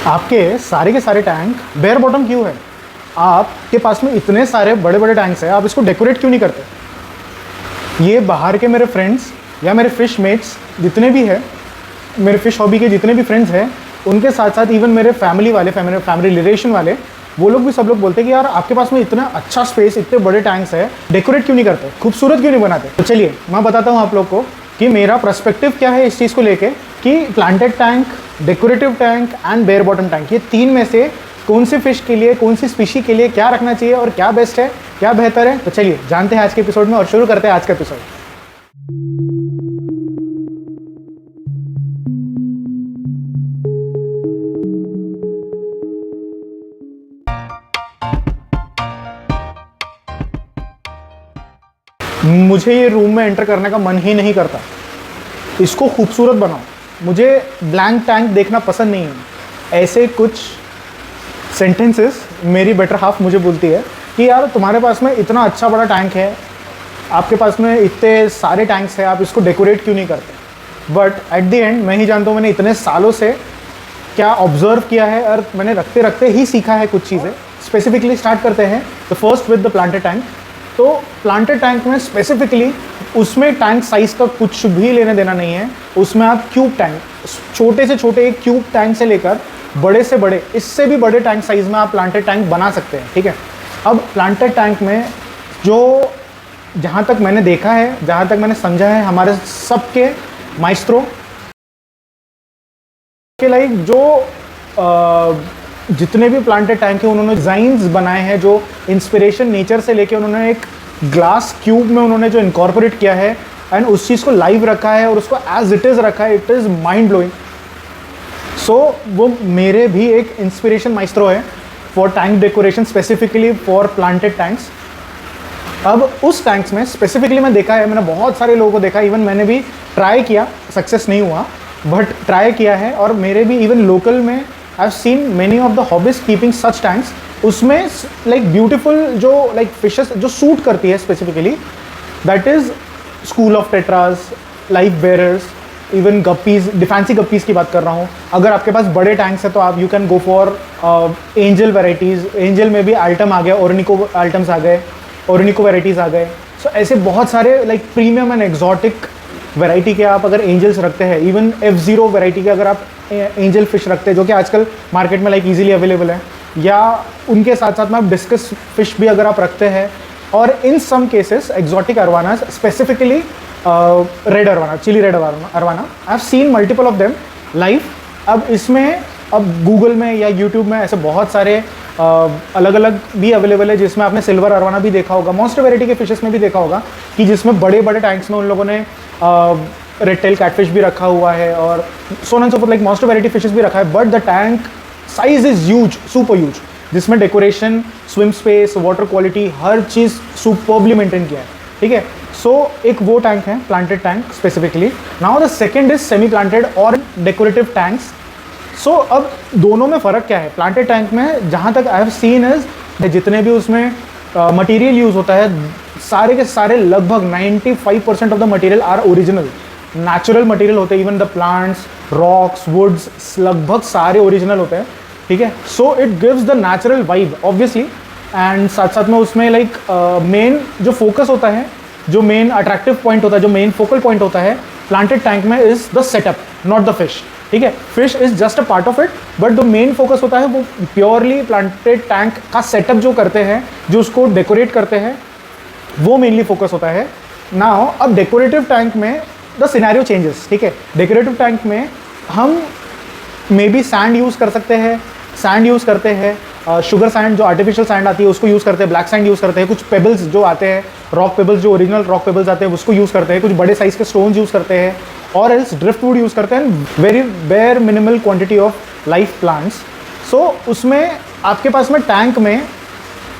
आपके सारे के सारे टैंक बेयर बॉटम क्यों है? आपके पास में इतने सारे बड़े बड़े टैंक्स हैं, आप इसको डेकोरेट क्यों नहीं करते? ये बाहर के मेरे फ्रेंड्स या मेरे फिश मेट्स जितने भी हैं, मेरे फिश हॉबी के जितने भी फ्रेंड्स हैं, उनके साथ साथ इवन मेरे फैमिली वाले, फैमिली रिलेशन वाले, वो लोग भी सब लोग बोलते हैं कि यार आपके पास में इतना अच्छा स्पेस, इतने बड़े टैंक्स है, डेकोरेट क्यों नहीं करते, खूबसूरत क्यों नहीं बनाते? तो चलिए मैं बताता हूँ आप लोग को कि मेरा पर्सपेक्टिव क्या है इस चीज़ को लेके कि planted tank, decorative tank and bare bottom tank, ये तीन में से कौन सी फिश के लिए, कौन सी स्पीशी के लिए क्या रखना चाहिए और क्या बेस्ट है, क्या बेहतर है। तो चलिए जानते हैं आज के एपिसोड में और शुरू करते हैं आज का एपिसोड। मुझे ये रूम में एंटर करने का मन ही नहीं करता, इसको खूबसूरत बनाओ, मुझे ब्लैंक टैंक देखना पसंद नहीं है। ऐसे कुछ सेंटेंसेस मेरी बेटर हाफ मुझे बोलती है कि यार तुम्हारे पास में इतना अच्छा बड़ा टैंक है, आपके पास में इतने सारे टैंक्स हैं, आप इसको डेकोरेट क्यों नहीं करते? बट एट द एंड मैं ही जानता हूँ मैंने इतने सालों से क्या ऑब्जर्व किया है और मैंने रखते रखते ही सीखा है कुछ चीज़ें। स्पेसिफिकली स्टार्ट करते हैं the first with the planted tank. तो प्लांटेड टैंक में स्पेसिफिकली उसमें टैंक साइज़ का कुछ भी लेने देना नहीं है। उसमें आप क्यूब टैंक, छोटे से छोटे एक क्यूब टैंक से लेकर बड़े से बड़े, इससे भी बड़े टैंक साइज़ में आप प्लांटेड टैंक बना सकते हैं, ठीक है। अब प्लांटेड टैंक में जो जहाँ तक मैंने देखा है, जहाँ तक मैंने समझा है, हमारे सबके माइस्ट्रो के लाइक जो जितने भी प्लांटेड टैंक हैं उन्होंने डिज़ाइंस बनाए हैं, जो इंस्पिरेशन नेचर से लेके उन्होंने एक ग्लास क्यूब में उन्होंने जो इनकॉर्पोरेट किया है एंड उस चीज़ को लाइव रखा है और उसको एज इट इज़ रखा है, इट इज़ माइंड ब्लोइंग। सो वो मेरे भी एक इंस्पिरेशन माइस्ट्रो है for tank decoration, specifically for planted tanks. अब उस टैंक्स में स्पेसिफिकली मैं देखा है, मैंने बहुत सारे लोगों को देखा, इवन मैंने भी ट्राई किया, सक्सेस नहीं हुआ बट ट्राई किया है। और मेरे भी इवन लोकल में I have seen many of the hobbies keeping such tanks. उसमें लाइक ब्यूटीफुल जो लाइक फिशेस जो सूट करती है specifically, that is school of tetras, life bearers, even guppies, डिफेंसी guppies की बात कर रहा हूँ। अगर आपके पास बड़े टैंक्स है तो आप you can go for angel varieties. Angel में भी आइटम आ गए, ओर्निको आइटम्स आ गए, ओर्निको वेराइटीज़ आ गए। सो ऐसे बहुत सारे like premium and exotic variety के आप अगर एंजल्स रखते हैं, इवन F0 वैरायटी के अगर आप एंजल फिश रखते हैं जो कि आजकल मार्केट में लाइक इजीली अवेलेबल है, या उनके साथ साथ में आप डिस्कस फिश भी अगर आप रखते हैं, और in some cases exotic arowana, specifically red arowana, chili red arowana, I have seen multiple of them live. अब इसमें अब गूगल में या यूट्यूब में ऐसे बहुत सारे अलग अलग भी अवेलेबल है, जिसमें आपने सिल्वर अरवाना भी देखा होगा, मॉन्स्टर वैरायटी के फिशेस में भी देखा होगा कि जिसमें बड़े बड़े टैंक्स में उन लोगों ने रेड टेल कैटफिश भी रखा हुआ है और so and so forth, like monster variety fishes भी रखा है। But the tank size is huge, super huge, जिसमें decoration, swim space, water quality, हर चीज़ सुपर्बली मेंटेन किया है, ठीक है। सो एक वो टैंक है planted tank specifically. Now the second is semi planted और डेकोरेटिव टैंक्स। सो अब दोनों में फ़र्क क्या है? प्लांटेड टैंक में जहाँ तक आई हैव सीन इज जितने भी उसमें मटेरियल यूज़ होता है, सारे के सारे लगभग 95% of the material are original, natural material होते हैं। Even the plants, rocks, woods, लगभग सारे ओरिजिनल होते हैं, ठीक है। So it gives the natural vibe obviously. And साथ साथ में उसमें लाइक मेन जो फोकस होता है, जो मेन अट्रैक्टिव पॉइंट होता है, जो मेन फोकल पॉइंट होता है प्लांटेड टैंक में is the setup, not the fish, ठीक है। Fish is just a part of it, but जो मेन फोकस होता है वो प्योरली प्लांटेड टैंक का सेटअप जो करते हैं, जो उसको डेकोरेट करते हैं, वो मेनली फोकस होता है। नाउ अब डेकोरेटिव टैंक में द सिनेरियो चेंजेस, ठीक है। डेकोरेटिव टैंक में हम मे बी सैंड यूज़ कर सकते हैं, सैंड यूज़ करते हैं, शुगर सैंड जो आर्टिफिशियल सैंड आती है उसको यूज़ करते हैं, ब्लैक सैंड यूज़ करते हैं, कुछ पेबल्स जो आते हैं, रॉक पेबल्स जो ओरिजिनल रॉक पेबल्स आते हैं उसको यूज़ करते हैं, कुछ बड़े साइज़ के स्टोन्स यूज़ करते हैं, और एल्स ड्रिफ्ट वुड यूज़ करते हैं, very bare minimal quantity of live plants. So उसमें आपके पास में टैंक में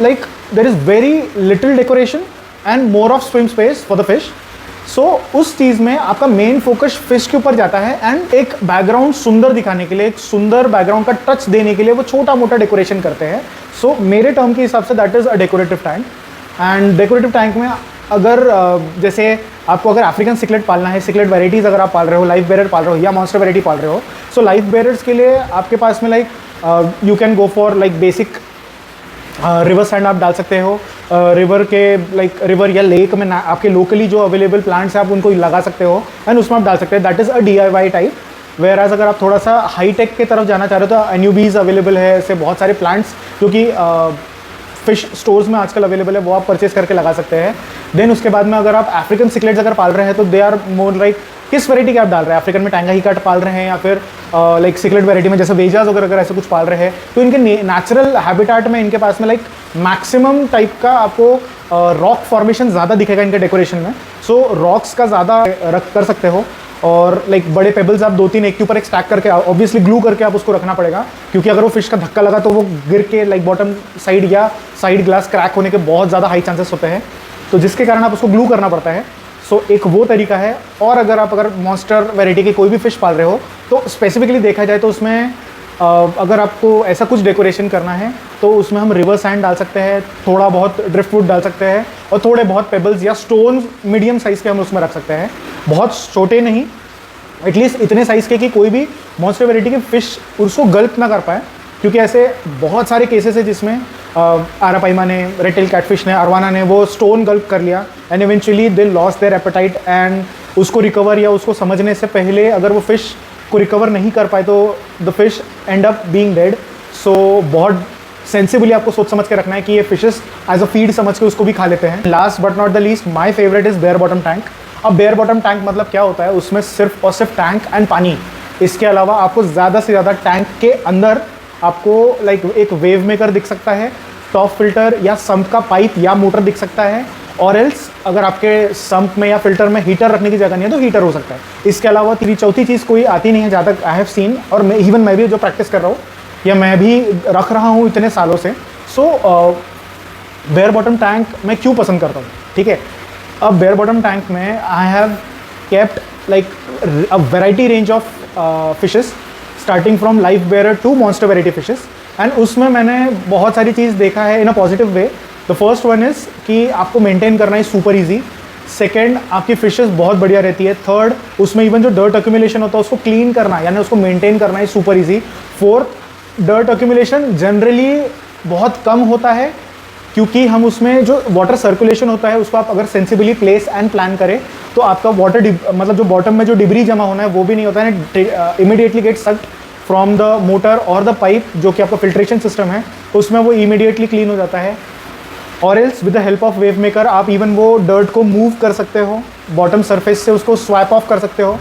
like there is very little decoration and more of swim space for the fish. So उस चीज़ में आपका मेन फोकस फिश के ऊपर जाता है एंड एक बैकग्राउंड सुंदर दिखाने के लिए, एक सुंदर बैकग्राउंड का टच देने के लिए वो छोटा मोटा डेकोरेशन करते हैं। सो मेरे टर्म के हिसाब say that is a decorative tank. And decorative tank में अगर जैसे आपको अगर अफ्रीकन सिकलेट पालना है, सिकलेट वैराइटीज़ अगर आप पाल रहे हो, लाइफ बेरर पाल रहे हो या मॉन्स्टर वैरायटी पाल रहे हो, सो लाइफ बेरर्स के लिए आपके पास में like you can go for like basic river sand आप डाल सकते हो, रिवर के लाइक रिवर या लेक में आपके लोकली जो अवेलेबल प्लांट्स हैं आप उनको लगा सकते हो एंड उसमें आप डाल सकते हैं। That is a DIY type. Whereas अगर आप थोड़ा सा हाई टेक की तरफ जाना चाह रहे हो तो एन्यूबीज अवेलेबल है, ऐसे बहुत सारे प्लांट्स जो कि फिश स्टोर्स में आजकल अवेलेबल है, वो आप परचेज करके लगा सकते हैं। देन उसके बाद में अगर आप अफ्रीकन सिक्लेट्स अगर पाल रहे हैं तो दे आर मोर लाइक किस वैरायटी के आप डाल रहे हैं, अफ्रीकन में टैंगाही काट पाल रहे हैं या फिर लाइक सिक्लेट वैरायटी में जैसे वेजाज वगैरह अगर ऐसे कुछ पाल रहे हैं तो इनके नेचुरल हैबिटेट में इनके पास में लाइक मैक्सिमम टाइप का आपको रॉक फॉर्मेशन ज़्यादा दिखेगा इनके डेकोरेशन में। सो रॉक्स का ज़्यादा रख कर सकते हो और लाइक बड़े पेबल्स आप 2-3 एक के ऊपर एक स्टैक करके ऑब्वियसली ग्लू करके आप उसको रखना पड़ेगा, क्योंकि अगर वो फिश का धक्का लगा तो वो गिर के लाइक बॉटम साइड या साइड ग्लास क्रैक होने के बहुत ज़्यादा हाई चांसेस होते हैं, तो जिसके कारण आप उसको ग्लू करना पड़ता है। सो एक वो तरीका है। और अगर मॉन्स्टर वैरायटी की कोई भी फिश पाल रहे हो तो स्पेसिफिकली देखा जाए तो उसमें अगर आपको ऐसा कुछ डेकोरेशन करना है तो उसमें हम रिवर सैंड डाल सकते हैं, थोड़ा बहुत ड्रिफ्टवुड डाल सकते हैं और थोड़े बहुत पेबल्स या स्टोन मीडियम साइज़ के हम उसमें रख सकते हैं, बहुत छोटे नहीं, एटलीस्ट इतने साइज़ के कि कोई भी मॉन्स्टर वैरायटी की फ़िश उसको गल्प ना कर पाए। क्योंकि ऐसे बहुत सारे केसेस है जिसमें आरापाइमा ने, रेड टेल कैटफिश ने, अरवाना ने वो स्टोन गल्प कर लिया and eventually they loss their appetite and उसको रिकवर या उसको समझने से पहले अगर वो फिश को रिकवर नहीं कर पाए तो the fish end up being dead. So बहुत सेंसिबली आपको सोच समझ के रखना है कि ये फिशेस एज अ फीड समझ के उसको भी खा लेते हैं। Last but not the least my favourite is bare bottom tank. अब बेयर बॉटम टैंक मतलब क्या होता है, उसमें सिर्फ और सिर्फ टैंक एंड पानी, इसके अलावा आपको ज़्यादा से ज़्यादा टैंक के अंदर आपको लाइक एक वेव मेकर दिख सकता है, टॉप फिल्टर या सम्प का पाइप या मोटर दिख सकता है, और एल्स अगर आपके सम्प में या फिल्टर में हीटर रखने की जगह नहीं है तो हीटर हो सकता है। इसके अलावा चौथी चीज़ कोई आती नहीं है जहाँ तक आई हैव सीन, और मैं भी जो प्रैक्टिस कर रहा हूँ या मैं भी रख रहा हूँ इतने सालों से। सो बेयर बॉटम टैंक मैं क्यों पसंद करता हूँ, ठीक है। अब बेयर बॉटम टैंक में I have kept like a variety range of fishes starting from livebearer to monster variety fishes, and उसमें मैंने बहुत सारी चीज़ देखा है in a positive way. The first one is कि आपको मेंटेन करना है सुपर इजी। सेकेंड, आपकी फिशेस बहुत बढ़िया रहती है। थर्ड, उसमें इवन जो डर्ट अक्यूमुलेशन होता है उसको क्लीन करना यानी उसको मेंटेन करना है super easy. Fourth, dirt accumulation generally बहुत कम होता है क्योंकि हम उसमें जो वाटर सर्कुलेशन होता है उसको आप अगर सेंसिबली प्लेस एंड प्लान करें तो आपका वाटर मतलब जो बॉटम में जो डिब्री जमा होना है वो भी नहीं होता है, immediately get sucked from the motor और द पाइप जो कि आपका फिल्ट्रेशन सिस्टम है उसमें वो इमीडिएटली क्लीन हो जाता है। और else with the help of wave maker आप इवन वो डर्ट को मूव कर सकते हो, बॉटम सरफेस से उसको स्वैप ऑफ कर सकते हो,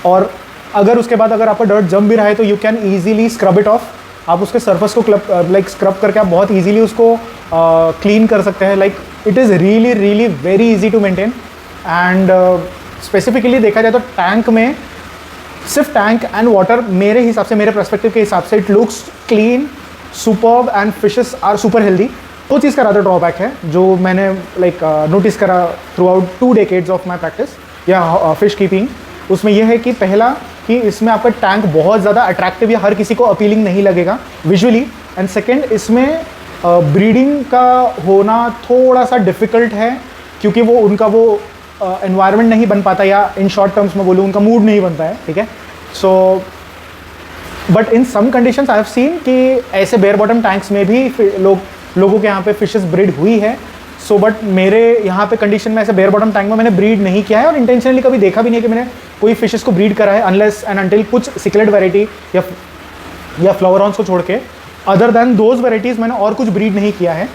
और अगर उसके बाद अगर आपका डर्ट जम भी रहा है तो you can easily scrub it of. आप उसके सरफेस को लाइक स्क्रब करके आप बहुत ईजिली उसको क्लीन कर सकते हैं। Like it is really really very easy to maintain. And specifically देखा जाए तो टैंक में सिर्फ टैंक एंड वाटर मेरे हिसाब से, मेरे पर्सपेक्टिव के हिसाब से it looks clean, superb and fishes are super healthy. वो चीज़ का ज़्यादा ड्रॉबैक है जो मैंने लाइक नोटिस करा throughout 2 decades of my practice या फिश कीपिंग। उसमें यह है कि पहला कि इसमें आपका टैंक बहुत ज़्यादा अट्रैक्टिव या हर किसी को अपीलिंग नहीं लगेगा विजुअली, एंड सेकेंड इसमें ब्रीडिंग का होना थोड़ा सा डिफ़िकल्ट है क्योंकि वो उनका वो एनवायरनमेंट नहीं बन पाता, या इन शॉर्ट टर्म्स में बोलूँ उनका मूड नहीं बनता है, ठीक है। So but in some conditions I have seen कि ऐसे बेयर बॉटम टैंक्स में भी लोगों के यहाँ पे फिशेस ब्रीड हुई है। सो बट मेरे यहाँ पे कंडीशन में ऐसे बेयर बॉटम टैंक में मैंने ब्रीड नहीं किया है और इंटेंशनली कभी देखा भी नहीं कि मैंने कोई फिशेस को ब्रीड करा है, अनलेस एंड अनटिल कुछ सिक्लेट वैरायटी या फ्लावरॉन्स को छोड़ के। अदर दैन दोज वैरायटीज़ मैंने और कुछ ब्रीड नहीं किया है।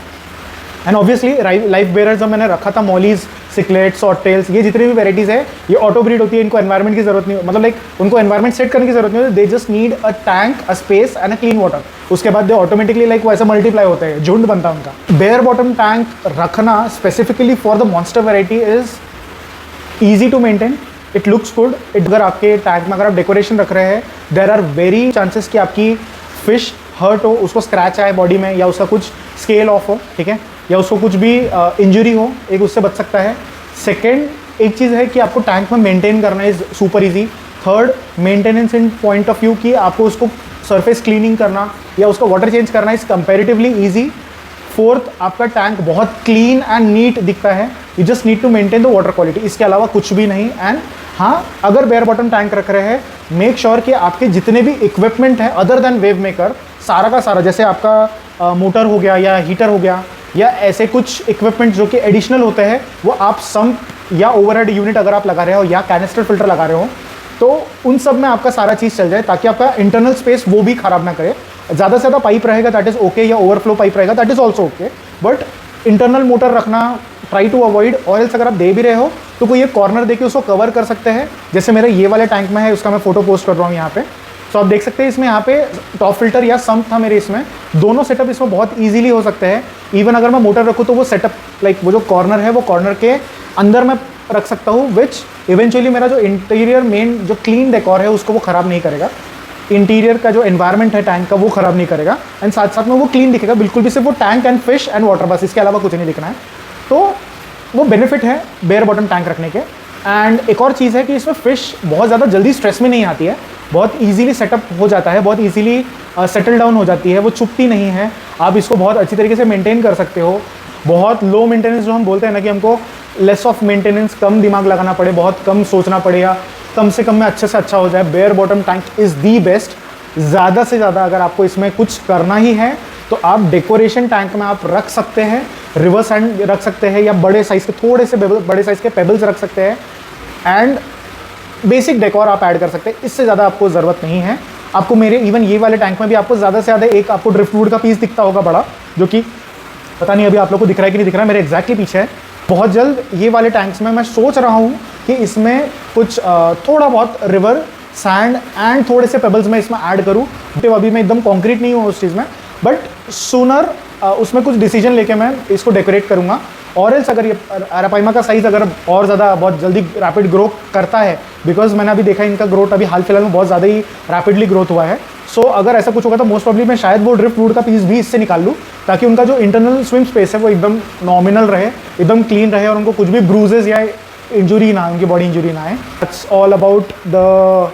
एंड ऑब्वियसली लाइफ बेयरर्स जब मैंने रखा था, मॉलीज, सिक्लेट, सॉटटेल्स, ये जितनी भी वैराइटीज़ है ये ऑटो ब्रीड होती है, इनको एनवायरनमेंट की जरूरत नहीं, मतलब लाइक उनको एनवायरनमेंट सेट करने की जरूरत नहीं होती। They just need a tank, a space and a clean water. उसके बाद दे ऑटोमेटिकली लाइक वैसे मल्टीप्लाई होते हैं, झुंड बनता है उनका। बेयर बॉटम टैंक रखना specifically for the monster variety is easy to maintain, it looks good. अगर आपके टैंक में अगर आप डेकोरेशन रख रहे हैं, देर आर वेरी चांसेस कि आपकी फिश हर्ट हो, उसको स्क्रैच आए बॉडी में, या उसका कुछ स्केल ऑफ हो, ठीक है, या उसको कुछ भी इंजरी हो, एक उससे बच सकता है। सेकेंड, एक चीज़ है कि आपको टैंक में मेंटेन करना is super easy. Third, maintenance in point of view कि आपको उसको सरफेस क्लीनिंग करना या उसका वाटर चेंज करना इज़ कंपैरेटिवली ईजी। फोर्थ, आपका टैंक बहुत क्लीन एंड नीट दिखता है you just need to maintain the water quality, इसके अलावा कुछ भी नहीं। एंड हाँ, अगर बेयर बॉटम टैंक रख रहे हैं, मेक श्योर कि आपके जितने भी इक्विपमेंट है अदर देन वेव मेकर, सारा का सारा, जैसे आपका मोटर हो गया या हीटर हो गया या ऐसे कुछ इक्विपमेंट जो कि एडिशनल होते हैं, वो आप सम्प या ओवरहेड यूनिट अगर आप लगा रहे हो या कैनिस्टर फिल्टर लगा रहे हो, तो उन सब में आपका सारा चीज़ चल जाए, ताकि आपका इंटरनल स्पेस वो भी खराब ना करे। ज़्यादा से ज़्यादा पाइप रहेगा दैट इज़ ओके, या ओवरफ्लो पाइप रहेगा that is also okay, but internal motor रखना ट्राई टू अवॉइड। ऑयल्स अगर आप दे भी रहे हो तो कोई एक कॉर्नर देके उसको कवर कर सकते हैं, जैसे मेरे ये वाले टैंक में है, उसका मैं फोटो पोस्ट कर रहा हूँ यहाँ पे। तो आप देख सकते हैं इसमें यहाँ पे टॉप फिल्टर या सम्प था मेरे, इसमें दोनों सेटअप इसमें बहुत ईजिली हो सकते हैं। इवन अगर मैं मोटर रखूँ तो वो सेटअप लाइक वो जो कॉर्नर है वो कॉर्नर के अंदर मैं रख सकता हूँ, विच इवेंचुअली मेरा जो इंटीरियर मेन जो क्लीन डेकोर है उसको वो ख़राब नहीं करेगा, इंटीरियर का जो एनवायरनमेंट है टैंक का वो ख़राब नहीं करेगा, एंड साथ साथ में वो क्लीन दिखेगा बिल्कुल भी, सिर्फ वो tank and fish and water, बस इसके अलावा कुछ नहीं दिखना है। तो वो बेनिफिट है बेयर बॉटम टैंक रखने के। एंड एक और चीज़ है कि इसमें फ़िश बहुत ज़्यादा जल्दी स्ट्रेस में नहीं आती है, बहुत ईजिली सेटअप हो जाता है, बहुत ईजिली सेटल डाउन हो जाती है, वो चुपती नहीं है, आप इसको बहुत अच्छी तरीके से मेंटेन कर सकते हो। बहुत लो मेंटेनेंस जो हम बोलते हैं ना, कि हमको लेस ऑफ मेंटेनेंस, कम दिमाग लगाना पड़े, बहुत कम सोचना पड़े, या कम से कम में अच्छे से अच्छा हो जाए, bare bottom tank is the best. ज़्यादा से ज़्यादा अगर आपको इसमें कुछ करना ही है तो आप डेकोरेशन टैंक में आप रख सकते हैं, रिवर्स हैंड रख सकते हैं, या बड़े साइज़ के थोड़े से बड़े साइज़ के पेबल्स रख सकते हैं, एंड बेसिक डेकोर आप ऐड कर सकते हैं। इससे ज़्यादा आपको ज़रूरत नहीं है। आपको मेरे इवन ये वाले टैंक में भी आपको ज़्यादा से ज़्यादा एक आपको ड्रिफ्टवुड का पीस दिखता होगा बड़ा, जो कि पता नहीं अभी आप लोग को दिख रहा है कि नहीं दिख रहा है, मेरे एग्जैक्टली पीछे है। बहुत जल्द ये वाले टैंक्स में मैं सोच रहा हूँ कि इसमें कुछ थोड़ा बहुत रिवर सैंड एंड थोड़े से पेबल्स में इसमें ऐड करूँ। तो अभी मैं एकदम कॉन्क्रीट नहीं हूँ उस चीज़ में, बट सूनर उसमें कुछ डिसीजन लेके मैं इसको डेकोरेट करूँगा। और एल्स अगर ये अरापाइमा का साइज़ अगर और ज़्यादा बहुत जल्दी रैपिड ग्रो करता है, बिकॉज मैंने अभी देखा इनका ग्रोथ अभी हाल फिलहाल में बहुत ज़्यादा ही रैपिडली ग्रोथ हुआ है, सो अगर ऐसा कुछ होगा तो मोस्ट प्रॉब्ली मैं शायद वो ड्रिफ्ट वुड का पीस भी इससे निकाल लूँ, ताकि उनका जो इंटरनल स्विम स्पेस है वो एकदम नॉमिनल रहे, एकदम क्लीन रहे, और उनको कुछ भी ब्रूजेस या इंजुरी ना, उनकी बॉडी इंजुरी ना आए। That's all about the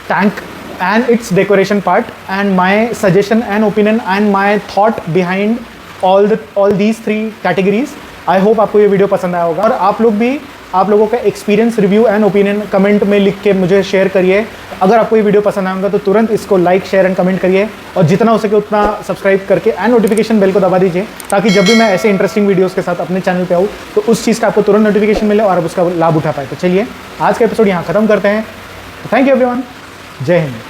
tank and its decoration part, and my suggestion and opinion and my thought behind all these three categories. I hope आपको ये वीडियो पसंद आया होगा, और आप लोग भी आप लोगों का experience, review and opinion comment में लिख के मुझे शेयर करिए। अगर आपको ये वीडियो पसंद आएगा तो तुरंत इसको लाइक, शेयर एंड कमेंट करिए, और जितना हो सके उतना सब्सक्राइब करके एंड नोटिफिकेशन बेल को दबा दीजिए, ताकि जब भी मैं ऐसे इंटरेस्टिंग वीडियोस के साथ अपने चैनल पे आऊँ तो उस चीज़ का आपको तुरंत नोटिफिकेशन मिले और आप उसका लाभ उठा पाए। तो चलिए आज का एपिसोड यहाँ खत्म करते हैं। थैंक यू एवरीवन, जय हिंद।